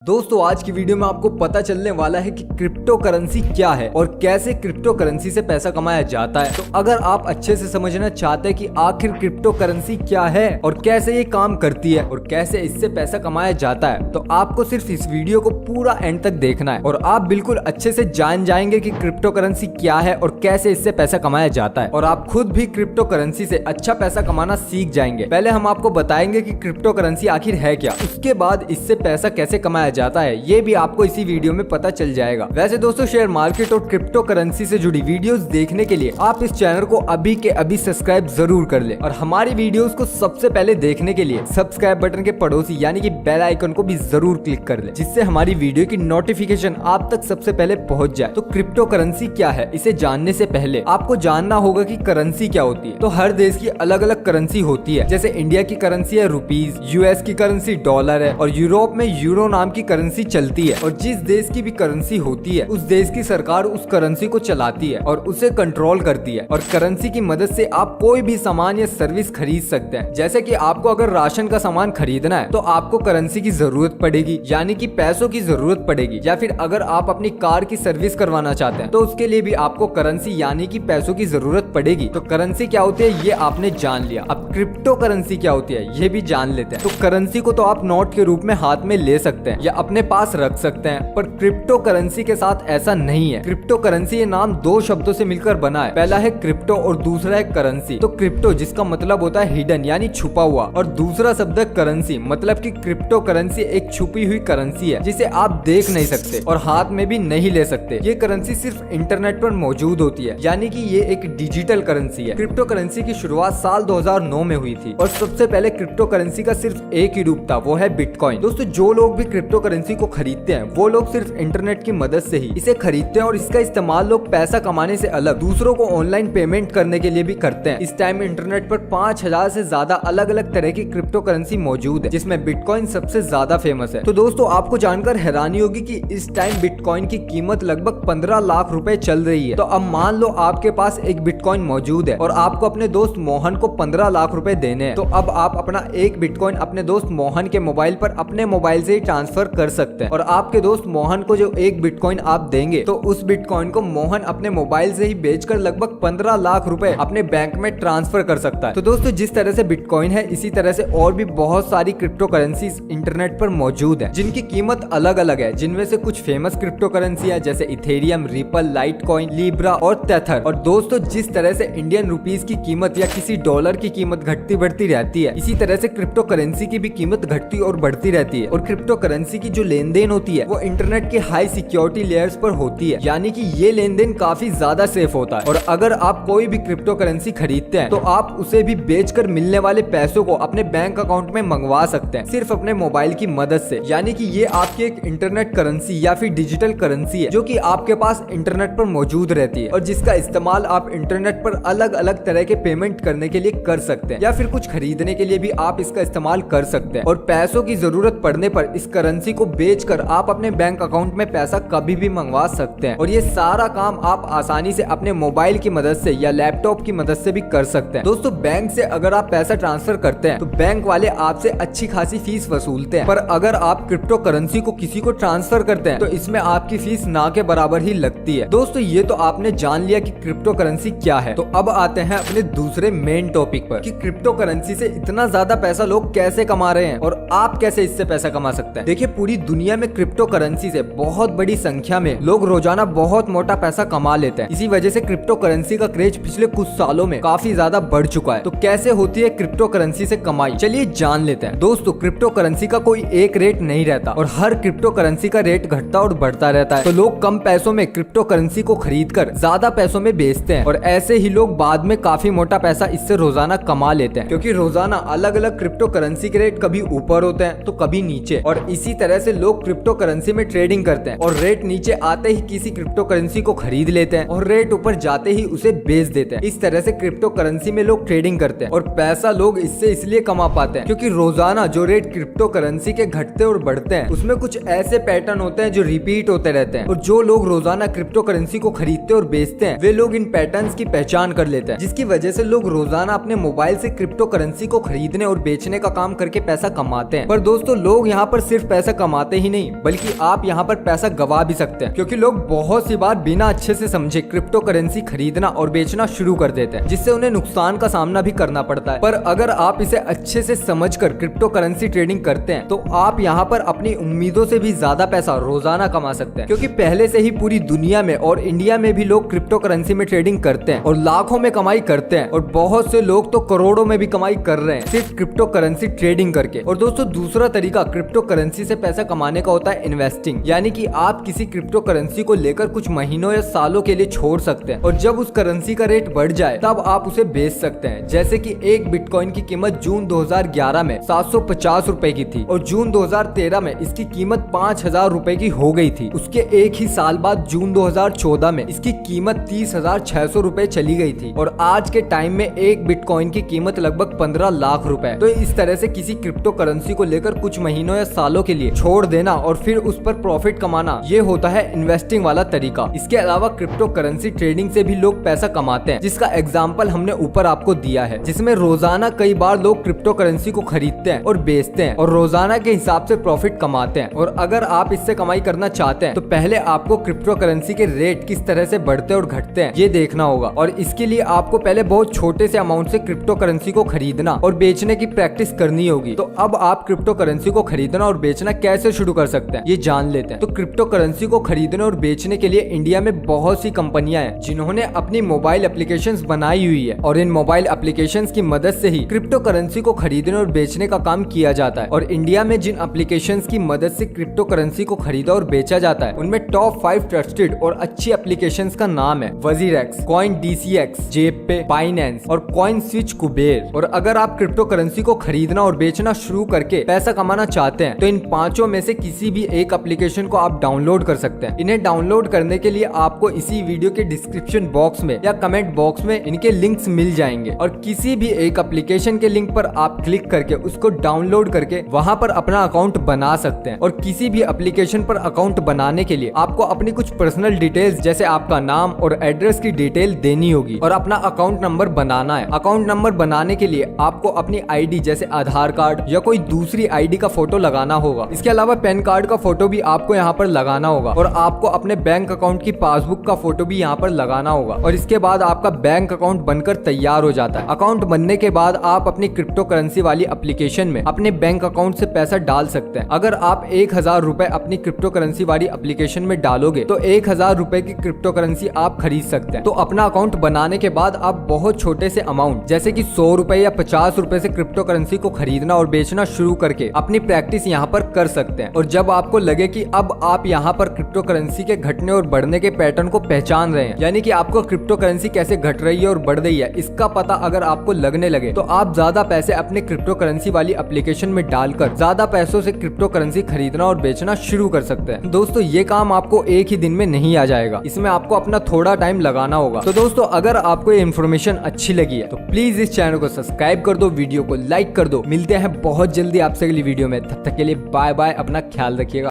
दोस्तों आज की वीडियो में आपको पता चलने वाला है कि क्रिप्टो करेंसी क्या है और कैसे क्रिप्टो करेंसी से पैसा कमाया जाता है। तो अगर आप अच्छे से समझना चाहते हैं कि आखिर क्रिप्टो करेंसी क्या है और कैसे ये काम करती है और कैसे इससे पैसा कमाया जाता है, तो आपको सिर्फ इस वीडियो को पूरा एंड तक देखना है और आप बिल्कुल अच्छे से जान जाएंगे कि क्रिप्टो करेंसी क्या है और कैसे इससे पैसा कमाया जाता है और आप खुद भी क्रिप्टो करेंसी से अच्छा पैसा कमाना सीख जाएंगे। पहले हम आपको बताएंगे कि क्रिप्टो करेंसी आखिर है क्या, उसके बाद इससे पैसा कैसे कमाया जाता है ये भी आपको इसी वीडियो में पता चल जाएगा। वैसे दोस्तों शेयर मार्केट और क्रिप्टो करेंसी से जुड़ी वीडियोस देखने के लिए आप इस चैनल को अभी के अभी सब्सक्राइब जरूर कर ले और हमारी वीडियोस को सबसे पहले देखने के लिए सब्सक्राइब बटन के पड़ोसी यानी कि बेल आइकन को भी जरूर क्लिक कर ले, जिससे हमारी वीडियो की नोटिफिकेशन आप तक सबसे पहले पहुंच जाए। तो क्रिप्टो करेंसी क्या है, इसे जानने से पहले आपको जानना होगा कि करेंसी क्या होती है। तो हर देश की अलग अलग करेंसी होती है, जैसे इंडिया की करेंसी है रुपीज, यूएस की करेंसी डॉलर है और यूरोप में यूरो नाम की करेंसी चलती है। और जिस देश की भी करेंसी होती है उस देश की सरकार उस करेंसी को चलाती है और उसे कंट्रोल करती है। और करेंसी की मदद से आप कोई भी सामान या सर्विस खरीद सकते हैं। जैसे कि आपको अगर राशन का सामान खरीदना है तो आपको करेंसी की जरूरत पड़ेगी, यानी कि पैसों की जरूरत पड़ेगी। या फिर अगर आप अपनी कार की सर्विस करवाना चाहते हैं तो उसके लिए भी आपको करेंसी यानी कि पैसों की जरूरत पड़ेगी। तो करेंसी क्या होती है ये आपने जान लिया। अब क्रिप्टो करेंसी क्या होती है ये भी जान लेते हैं। तो करेंसी को तो आप नोट के रूप में हाथ में ले सकते हैं या अपने पास रख सकते हैं, पर क्रिप्टो करेंसी के साथ ऐसा नहीं है। क्रिप्टो करेंसी ये नाम दो शब्दों से मिलकर बना है, पहला है क्रिप्टो और दूसरा है करेंसी। तो क्रिप्टो जिसका मतलब होता है हिडन यानी छुपा हुआ, और दूसरा शब्द है करेंसी, मतलब कि क्रिप्टो करेंसी एक छुपी हुई करेंसी है जिसे आप देख नहीं सकते और हाथ में भी नहीं ले सकते। ये करेंसी सिर्फ इंटरनेट पर मौजूद होती है, यानी कि ये एक डिजिटल करेंसी है। क्रिप्टो करेंसी की शुरुआत साल 2009 में हुई थी और सबसे पहले क्रिप्टो करेंसी का सिर्फ एक ही रूप था, वो है बिटकॉइन। दोस्तों जो लोग भी क्रिप्टो करेंसी को खरीदते हैं वो लोग सिर्फ इंटरनेट की मदद से ही इसे खरीदते हैं और इसका इस्तेमाल लोग पैसा कमाने से अलग दूसरों को ऑनलाइन पेमेंट करने के लिए भी करते हैं। इस टाइम इंटरनेट पर 5000 से ज्यादा अलग अलग तरह की क्रिप्टो करेंसी मौजूद है, जिसमें बिटकॉइन सबसे ज्यादा फेमस है। तो दोस्तों आपको जानकर हैरानी होगी कि इस टाइम बिटकॉइन की कीमत लगभग 15 लाख रुपए चल रही है। तो अब मान लो आपके पास एक बिटकॉइन मौजूद है और आपको अपने दोस्त मोहन को 15 लाख रुपए देने हैं। तो अब आप अपना एक बिटकॉइन अपने दोस्त मोहन के मोबाइल पर अपने मोबाइल से ही ट्रांसफर कर सकते हैं और आपके दोस्त मोहन को जो एक बिटकॉइन आप देंगे तो उस बिटकॉइन को मोहन अपने मोबाइल से ही बेचकर लगभग 15 लाख रुपए अपने बैंक में ट्रांसफर कर सकता है। तो दोस्तों जिस तरह से बिटकॉइन है इसी तरह से और भी बहुत सारी क्रिप्टो करेंसी इंटरनेट पर मौजूद है, जिनकी कीमत अलग अलग है। जिनमें से कुछ फेमस क्रिप्टो करेंसी है जैसे इथेरियम, रिपल, लाइटकॉइन, लिब्रा और टेथर। और दोस्तों जिस तरह से इंडियन रुपीस की कीमत या किसी डॉलर की कीमत घटती बढ़ती रहती है, इसी तरह से क्रिप्टो करेंसी की भी कीमत घटती और बढ़ती रहती है। और क्रिप्टो करेंसी की जो लेन देन होती है वो इंटरनेट के हाई सिक्योरिटी लेयर्स पर होती है, यानी कि ये लेन देन काफी ज्यादा सेफ होता है। और अगर आप कोई भी क्रिप्टो करेंसी खरीदते हैं तो आप उसे भी बेचकर मिलने वाले पैसों को अपने बैंक अकाउंट में मंगवा सकते हैं, सिर्फ अपने मोबाइल की मदद से। यानी कि ये आपकी एक इंटरनेट करेंसी या फिर डिजिटल करेंसी है जो कि आपके पास इंटरनेट पर मौजूद रहती है और जिसका इस्तेमाल आप इंटरनेट पर अलग अलग तरह के पेमेंट करने के लिए कर सकते हैं या फिर कुछ खरीदने के लिए भी आप इसका इस्तेमाल कर सकते हैं। और पैसों की जरूरत पड़ने पर इस करेंसी को बेचकर आप अपने बैंक अकाउंट में पैसा कभी भी मंगवा सकते हैं। और ये सारा काम आप आसानी से अपने मोबाइल की मदद से या लैपटॉप की मदद से भी कर सकते हैं। दोस्तों बैंक से अगर आप पैसा ट्रांसफर करते हैं तो बैंक वाले आपसे अच्छी खासी फीस वसूलते हैं, पर अगर आप क्रिप्टो करेंसी को किसी को ट्रांसफर करते हैं तो इसमें आपकी फीस ना के बराबर ही लगती है। दोस्तों ये तो आपने जान लिया कि क्रिप्टो करेंसी क्या है। तो अब आते हैं अपने दूसरे मेन टॉपिक पर कि क्रिप्टो करेंसी से इतना ज्यादा पैसा लोग कैसे कमा रहे हैं और आप कैसे इससे पैसा कमा सकते हैं। देखिए पूरी दुनिया में क्रिप्टो करेंसी से बहुत बड़ी संख्या में लोग रोजाना बहुत मोटा पैसा कमा लेते हैं। इसी वजह से क्रिप्टो करेंसी का क्रेज पिछले कुछ सालों में काफी ज्यादा बढ़ चुका है। तो कैसे होती है क्रिप्टो करेंसी से कमाई, चलिए जान लेते हैं। दोस्तों क्रिप्टो करेंसी का कोई एक रेट नहीं रहता और हर क्रिप्टो करेंसी का रेट घटता और बढ़ता रहता है। तो लोग कम पैसों में क्रिप्टो करेंसी को खरीदकर ज्यादा पैसों में बेचते हैं और ऐसे ही लोग बाद में काफी मोटा पैसा इससे रोजाना कमा लेते हैं, क्योंकि रोजाना अलग अलग क्रिप्टो करेंसी के रेट कभी ऊपर होते हैं तो कभी नीचे। और इसी तरह से लोग क्रिप्टो करेंसी में ट्रेडिंग करते हैं और रेट नीचे आते ही किसी क्रिप्टो करेंसी को खरीद लेते हैं और रेट ऊपर जाते ही उसे बेच देते हैं। इस तरह से क्रिप्टो करेंसी में लोग ट्रेडिंग करते हैं और पैसा लोग इससे इसलिए कमा पाते हैं क्योंकि रोजाना जो रेट क्रिप्टो करेंसी के घटते और बढ़ते हैं उसमें कुछ ऐसे पैटर्न होते हैं जो रिपीट होते रहते हैं। और जो लोग रोजाना क्रिप्टो करेंसी को खरीदते और बेचते हैं वे लोग इन पैटर्न्स की पहचान कर लेते हैं, जिसकी वजह से लोग रोजाना अपने मोबाइल मोबाइल से क्रिप्टो करेंसी को खरीदने और बेचने का काम करके पैसा कमाते हैं। पर दोस्तों लोग यहाँ पर सिर्फ पैसा कमाते ही नहीं बल्कि आप यहाँ पर पैसा गवा भी सकते हैं, क्योंकि लोग बहुत सी बार बिना अच्छे से समझे क्रिप्टो करेंसी खरीदना और बेचना शुरू कर देते हैं, जिससे उन्हें नुकसान का सामना भी करना पड़ता है। पर अगर आप इसे अच्छे से समझकर क्रिप्टो करेंसी ट्रेडिंग करते हैं तो आप यहाँ पर अपनी उम्मीदों से भी ज्यादा पैसा रोजाना कमा सकते हैं, क्योंकि पहले से ही पूरी दुनिया में और इंडिया में भी लोग क्रिप्टो करेंसी में ट्रेडिंग करते हैं और लाखों में कमाई करते हैं, और बहुत से लोग तो करोड़ों में भी कमाई कर रहे हैं सिर्फ क्रिप्टो करेंसी ट्रेडिंग करके। और दोस्तों दूसरा तरीका क्रिप्टो करेंसी से पैसा कमाने का होता है इन्वेस्टिंग, यानी कि आप किसी क्रिप्टो करेंसी को लेकर कुछ महीनों या सालों के लिए छोड़ सकते हैं और जब उस करेंसी का रेट बढ़ जाए तब आप उसे बेच सकते हैं। जैसे कि एक बिटकॉइन की कीमत जून 2011 में 750 रुपए की थी और जून 2013 में इसकी कीमत 5000 रुपए की हो गई थी। उसके एक ही साल बाद जून 2014 में इसकी कीमत 30,600 रुपए चली गई थी और आज के टाइम में एक बिटकॉइन की कीमत लगभग 15 लाख रुपए। तो इस तरह से किसी क्रिप्टो करेंसी को लेकर कुछ महीनों या सालों के लिए छोड़ देना और फिर उस पर प्रॉफिट कमाना, ये होता है इन्वेस्टिंग वाला तरीका। इसके अलावा क्रिप्टो करेंसी ट्रेडिंग से भी लोग पैसा कमाते हैं, जिसका एग्जाम्पल हमने ऊपर आपको दिया है, जिसमें रोजाना कई बार लोग क्रिप्टो करेंसी को खरीदते हैं और बेचते हैं और रोजाना के हिसाब से प्रॉफिट कमाते हैं। और अगर आप इससे कमाई करना चाहते हैं तो पहले आपको क्रिप्टो करेंसी के रेट किस तरह से बढ़ते और घटते हैं ये देखना होगा, और इसके लिए आपको पहले बहुत छोटे से अमाउंट से क्रिप्टो करेंसी को खरीदना और बेचने की प्रैक्टिस करनी होगी। तो अब आप क्रिप्टो करेंसी को खरीदना और बेचना कैसे शुरू कर सकते हैं ये जान लेते हैं। तो क्रिप्टो करेंसी को खरीदने और बेचने के लिए इंडिया में बहुत सी कंपनियां हैं जिन्होंने अपनी मोबाइल एप्लीकेशंस बनाई हुई है, और इन मोबाइल एप्लीकेशंस की मदद से ही क्रिप्टो करेंसी को खरीदने और बेचने का काम किया जाता है। और इंडिया में जिन एप्लीकेशंस की मदद से क्रिप्टो करेंसी को खरीदा और बेचा जाता है उनमें टॉप 5 ट्रस्टेड और अच्छी एप्लीकेशंस का नाम है WazirX, CoinDCX, Jeepay, Binance और CoinSwitch कुबेर। और अगर आप क्रिप्टो करेंसी को खरीदना और बेचना शुरू करके पैसा कमाना चाहते हैं तो इन पांचों में से किसी भी एक एप्लीकेशन को आप डाउनलोड कर सकते हैं। इन्हें डाउनलोड करने के लिए आपको इसी वीडियो के डिस्क्रिप्शन बॉक्स में या कमेंट बॉक्स में इनके लिंक्स मिल जाएंगे, और किसी भी एक एप्लीकेशन के लिंक पर आप क्लिक करके उसको डाउनलोड करके वहां पर अपना अकाउंट बना सकते हैं। और किसी भी एप्लीकेशन पर अकाउंट बनाने के लिए आपको अपनी कुछ पर्सनल डिटेल्स जैसे आपका नाम और एड्रेस की डिटेल देनी होगी और अपना अकाउंट नंबर बनाना है। अकाउंट नंबर बनाने के लिए आपको अपनी आईडी जैसे आधार कार्ड या कोई दूसरी आईडी का फोटो लगाना होगा। इसके अलावा पैन कार्ड का फोटो भी आपको यहाँ पर लगाना होगा, और आपको अपने बैंक अकाउंट की पासबुक का फोटो भी यहाँ पर लगाना होगा। और इसके बाद आपका बैंक अकाउंट बनकर तैयार हो जाता है। अकाउंट बनने के बाद आप अपनी क्रिप्टो करेंसी वाली एप्लीकेशन में अपने बैंक अकाउंट से पैसा डाल सकते हैं। अगर आप 1000 रुपए अपनी क्रिप्टो करेंसी वाली एप्लीकेशन में डालोगे तो 1000 रुपए की क्रिप्टो करेंसी आप खरीद सकते हैं। तो अपना अकाउंट बनाने के बाद आप बहुत छोटे से अमाउंट जैसे कि 100 रुपए या 50 रुपए से क्रिप्टो करेंसी को खरीदना और बेचना शुरू करके अपनी प्रैक्टिस यहाँ पर कर सकते हैं। और जब आपको लगे कि अब आप यहाँ पर क्रिप्टो करेंसी के घटने और बढ़ने के पैटर्न को पहचान रहे हैं, यानी कि आपको क्रिप्टो करेंसी कैसे घट रही है और बढ़ रही है इसका पता अगर आपको लगने लगे, तो आप ज्यादा पैसे अपने क्रिप्टो करेंसी वाली एप्लीकेशन में डालकर ज्यादा पैसों से क्रिप्टो करेंसी खरीदना और बेचना शुरू कर सकते हैं। दोस्तों ये काम आपको एक ही दिन में नहीं आ जाएगा, इसमें आपको अपना थोड़ा टाइम लगाना होगा। तो दोस्तों अगर आपको ये इन्फॉर्मेशन अच्छी लगी है तो प्लीज इस चैनल को सब्सक्राइब कर दो, वीडियो को लाइक कर दो। मिलते हैं बहुत जल्दी आपसे अगली वीडियो में, तब तक के लिए बाय बाय, अपना ख्याल रखिएगा।